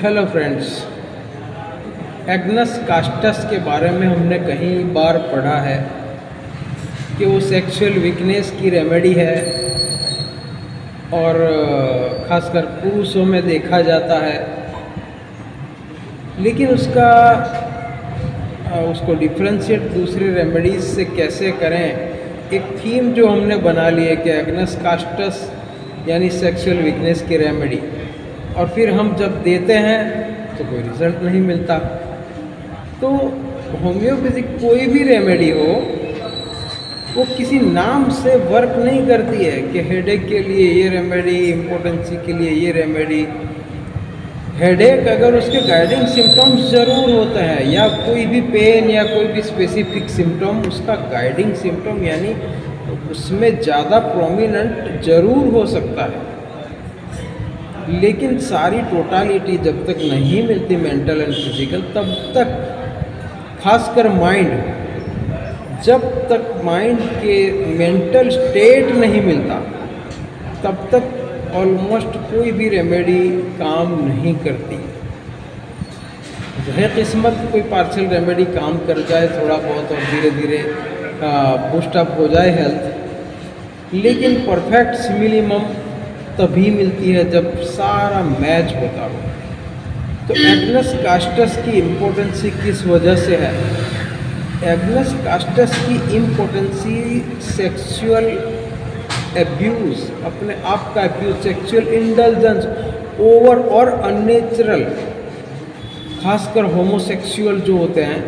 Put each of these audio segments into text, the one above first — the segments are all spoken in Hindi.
हेलो फ्रेंड्स, एग्नस कास्टस के बारे में हमने कई बार पढ़ा है कि वो सेक्सुअल वीकनेस की रेमेडी है और ख़ासकर पुरुषों में देखा जाता है। लेकिन उसको डिफ्रेंशिएट दूसरे रेमेडीज़ से कैसे करें, एक थीम जो हमने बना ली है कि एग्नस कास्टस यानी सेक्सुअल वीकनेस की रेमेडी, और फिर हम जब देते हैं तो कोई रिज़ल्ट नहीं मिलता। तो होम्योपैथिक कोई भी रेमेडी हो, वो किसी नाम से वर्क नहीं करती है कि हेडेक के लिए ये रेमेडी, इम्पोर्टेंसी के लिए ये रेमेडी। हेडेक अगर उसके गाइडिंग सिम्टम्स ज़रूर होते हैं, या कोई भी पेन या कोई भी स्पेसिफिक सिम्टम उसका गाइडिंग सिम्टम यानी उसमें ज़्यादा प्रोमिनेंट ज़रूर हो सकता है, लेकिन सारी टोटालिटी जब तक नहीं मिलती मेंटल एंड फिजिकल, तब तक खासकर माइंड, जब तक माइंड के मेंटल स्टेट नहीं मिलता तब तक ऑलमोस्ट कोई भी रेमेडी काम नहीं करती। है किस्मत कोई पार्शियल रेमेडी काम कर जाए थोड़ा बहुत और धीरे धीरे बूस्टअप हो जाए हेल्थ, लेकिन परफेक्ट मिनिमम तभी मिलती है जब सारा मैच होता हो। तो एग्नस कास्टस की इम्पोर्टेंसी किस वजह से है? एग्नस कास्टस की इम्पोर्टेंसी सेक्सुअल एब्यूज़, अपने आप का एब्यूज़, सेक्सुअल इंडल्जेंस ओवर और अननेचुरल, खासकर होमोसेक्सुअल जो होते हैं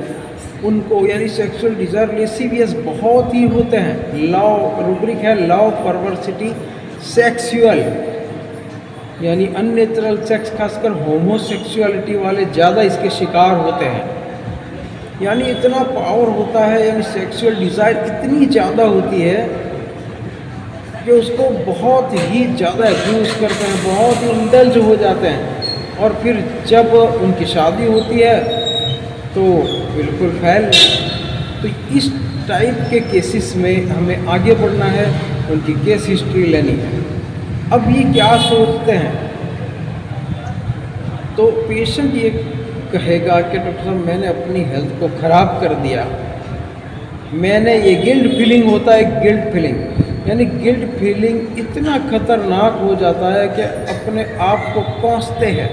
उनको, यानी सेक्सुअल डिज़ायर लेसिवियस बहुत ही होते हैं। लव रूब्रिक है लव परवर्सिटी सेक्सुअल, यानी अननेचुरल सेक्स, खासकर होमोसेक्सुअलिटी वाले ज़्यादा इसके शिकार होते हैं। यानी इतना पावर होता है, यानी सेक्सुअल डिज़ायर इतनी ज़्यादा होती है कि उसको बहुत ही ज़्यादा अब्यूज़ करते हैं, बहुत ही इंडल्ज हो जाते हैं, और फिर जब उनकी शादी होती है तो बिल्कुल फेल। तो इस टाइप के केसेस में हमें आगे बढ़ना है, उनकी केस हिस्ट्री लेनी है। अब ये क्या सोचते हैं? तो पेशेंट ये कहेगा कि डॉक्टर साहब मैंने अपनी हेल्थ को ख़राब कर दिया, मैंने ये गिल्ट फीलिंग होता है, गिल्ट फीलिंग, यानी गिल्ट फीलिंग इतना खतरनाक हो जाता है कि अपने आप को कोसते हैं।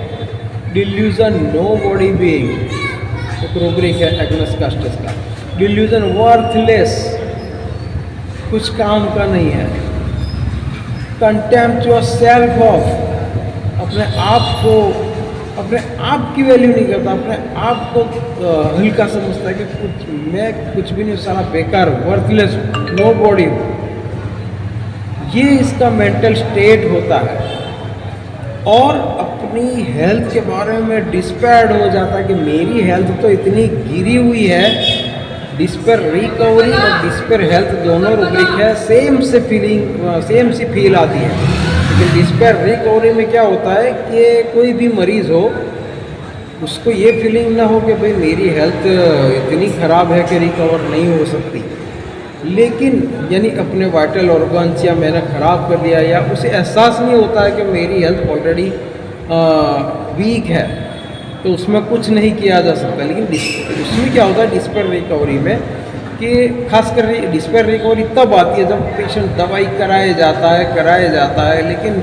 डिल्यूजन नो बॉडी बीइंग, एक रूब्रिक है एग्नस कास्टस का। डिल्यूजन वर्थलेस, कुछ काम का नहीं है। कंटेम्प्चुअस सेल्फ ऑफ, अपने आप की वैल्यू नहीं करता, अपने आप को हल्का समझता है कि मैं कुछ भी नहीं, सारा बेकार, वर्थलेस, नो बॉडी। ये इसका मेंटल स्टेट होता है, और अपनी हेल्थ के बारे में डिस्पेयर्ड हो जाता है कि मेरी हेल्थ तो इतनी गिरी हुई है। डिस्पेयर रिकवरी और डिस्पेयर हेल्थ दोनों रूब्रिक है, सेम सी फील आती है। लेकिन डिस्पेयर रिकवरी में क्या होता है कि कोई भी मरीज़ हो उसको ये फीलिंग ना हो कि भाई मेरी हेल्थ इतनी ख़राब है कि रिकवर नहीं हो सकती, लेकिन यानी अपने वाइटल ऑर्गन्स या मैंने ख़राब कर दिया, या उसे एहसास नहीं होता है कि मेरी हेल्थ ऑलरेडी वीक है, तो उसमें कुछ नहीं किया जा सकता। लेकिन उसमें क्या होता है डिस्पेयर रिकवरी में, कि खासकर डिस्पेयर रिकवरी तब आती है जब पेशेंट दवाई कराया जाता है लेकिन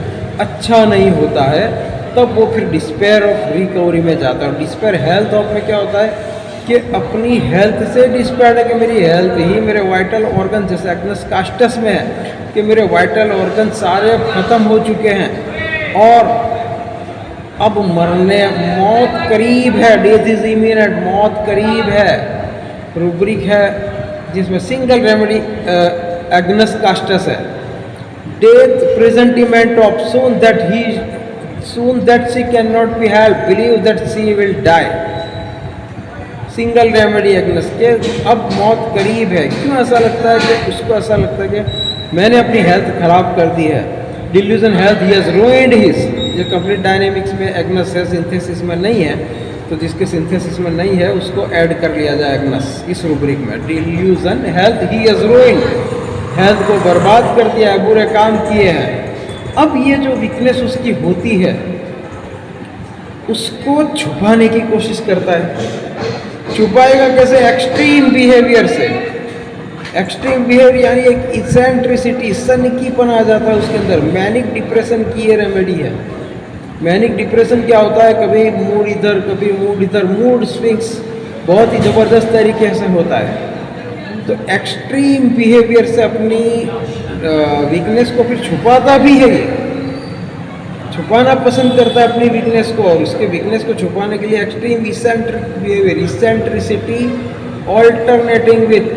अच्छा नहीं होता है, तब वो फिर डिस्पेयर ऑफ रिकवरी में जाता है। डिस्पेयर हेल्थ ऑफ में क्या होता है कि अपनी हेल्थ से डिस्पेयर है कि मेरी हेल्थ ही, मेरे वाइटल ऑर्गन, जैसे एग्नस कास्टस में है कि मेरे वाइटल ऑर्गन सारे ख़त्म हो चुके हैं और अब मौत करीब है, डेथ इज इमिनेंट, मौत करीब है। रूब्रिक है जिसमें सिंगल रेमेडी एग्नस कास्टस है। Death presentiment of soon that she cannot be helped, believe that she will die। Single remedy agnus के अब मौत करीब है। क्यों ऐसा लगता है कि उसको ऐसा लगता है कि मैंने अपनी हेल्थ ख़राब कर दी है। Delusion health he has ruined his, ये कंप्लीट डायनेमिक्स में एग्नस है, सिंथेसिस में नहीं है, तो जिसके सिंथेसिस में नहीं है उसको ऐड कर लिया जाए एग्नस इस रूब्रिक में। Delusion health he has ruined, health को बर्बाद कर दिया है, बुरे काम किए हैं। अब ये जो वीकनेस उसकी होती है उसको छुपाने की कोशिश करता है। छुपाएगा कैसे? एक्सट्रीम बिहेवियर से। एक्सट्रीम बिहेवियर यानी एक इसेंट्रिसिटी, सनकीपन आ जाता है उसके अंदर। मैनिक डिप्रेशन की ये रेमेडी है। मैनिक डिप्रेशन क्या होता है? कभी मूड इधर, कभी मूड इधर, मूड स्विंग्स बहुत ही ज़बरदस्त तरीके से होता है। तो एक्सट्रीम बिहेवियर से अपनी वीकनेस को फिर छुपाता भी है ये, छुपाना पसंद करता है अपनी वीकनेस को, और उसके वीकनेस को छुपाने के लिए extreme eccentric behaviour, eccentricity alternating with.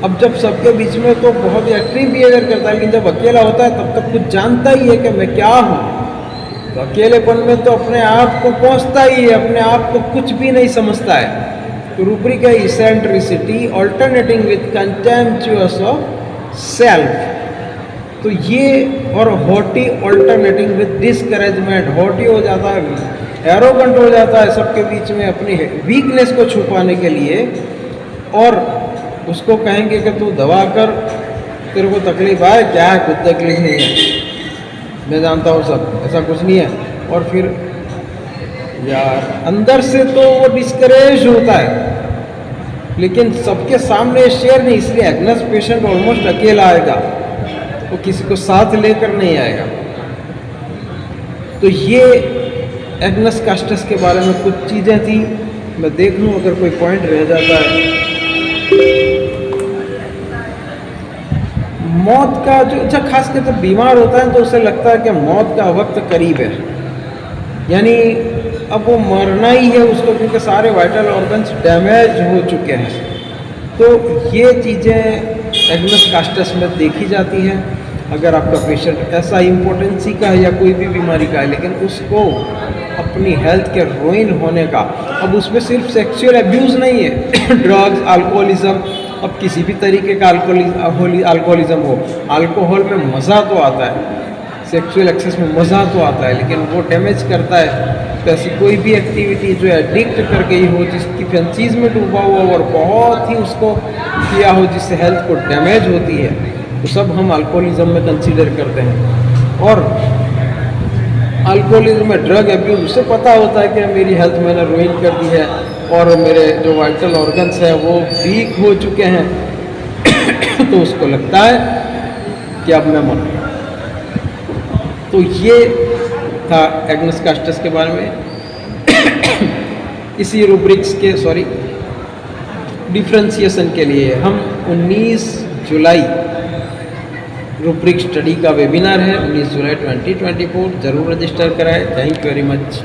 अब जब सबके बीच में तो बहुत ही एक्सट्रीम बिहेवियर करता है, लेकिन जब अकेला होता है तब तक कुछ जानता ही है कि मैं क्या हूँ। तो अकेलेपन में तो अपने आप को पहुँचता ही है, अपने आप को कुछ भी नहीं समझता है। तो रूब्रिक है eccentricity alternating with contemptuous of self. तो ये, और haughty alternating with discouragement, haughty हो जाता है, एरोगेंट हो जाता है सबके बीच में अपनी वीकनेस को छुपाने के लिए। और उसको कहेंगे कि तू दवा कर, तेरे को तकलीफ आए, क्या है? कुछ तकलीफ नहीं है, मैं जानता हूँ सब, ऐसा कुछ नहीं है। और फिर यार अंदर से तो वो डिस्करेज होता है, लेकिन सबके सामने शेयर नहीं, इसलिए एग्नस पेशेंट ऑलमोस्ट अकेला आएगा, वो किसी को साथ लेकर नहीं आएगा। तो ये एग्नस कास्टस के बारे में कुछ चीज़ें थी। मैं देख लूँ अगर कोई पॉइंट रह जाता है। मौत का जो, अच्छा खासकर जब बीमार होता है तो उसे लगता है कि मौत का वक्त करीब है, यानी अब वो मरना ही है उसको, क्योंकि सारे वाइटल ऑर्गन्स डैमेज हो चुके हैं। तो ये चीज़ें एग्नस कास्टस में देखी जाती हैं। अगर आपका पेशेंट ऐसा इम्पोर्टेंसी का है या कोई भी बीमारी का है, लेकिन उसको अपनी हेल्थ के रोइन होने का, अब उसमें सिर्फ सेक्सुअल एब्यूज़ नहीं है ड्रग्स, अल्कोहलिज्म, अब किसी भी तरीके का अल्कोहलिज्म हो, अल्कोहल में मज़ा तो आता है, सेक्सुअल एक्सेस में मज़ा तो आता है, लेकिन वो डैमेज करता है। तो ऐसी कोई भी एक्टिविटी जो एडिक्ट कर गई हो, जिसकी फैंसीज में डूबा हुआ और बहुत ही उसको किया हो, जिससे हेल्थ को डैमेज होती है, तो सब हम अल्कोहलिज्म में कंसीडर करते हैं। और अल्कोहलिज्म में ड्रग एब्यूज, उसे पता होता है कि मेरी हेल्थ मैंने रुइन कर दी है और मेरे जो वाइटल ऑर्गन्स हैं वो वीक हो चुके हैं तो उसको लगता है कि अब मैं मरूँ। तो ये था एग्नस कास्टस के बारे में। इसी रूब्रिक्स के डिफ्रेंशिएशन के लिए हम 19 जुलाई रूब्रिक स्टडी का वेबिनार है, 19 जुलाई 2024, ज़रूर रजिस्टर कराएं। Thank you very much.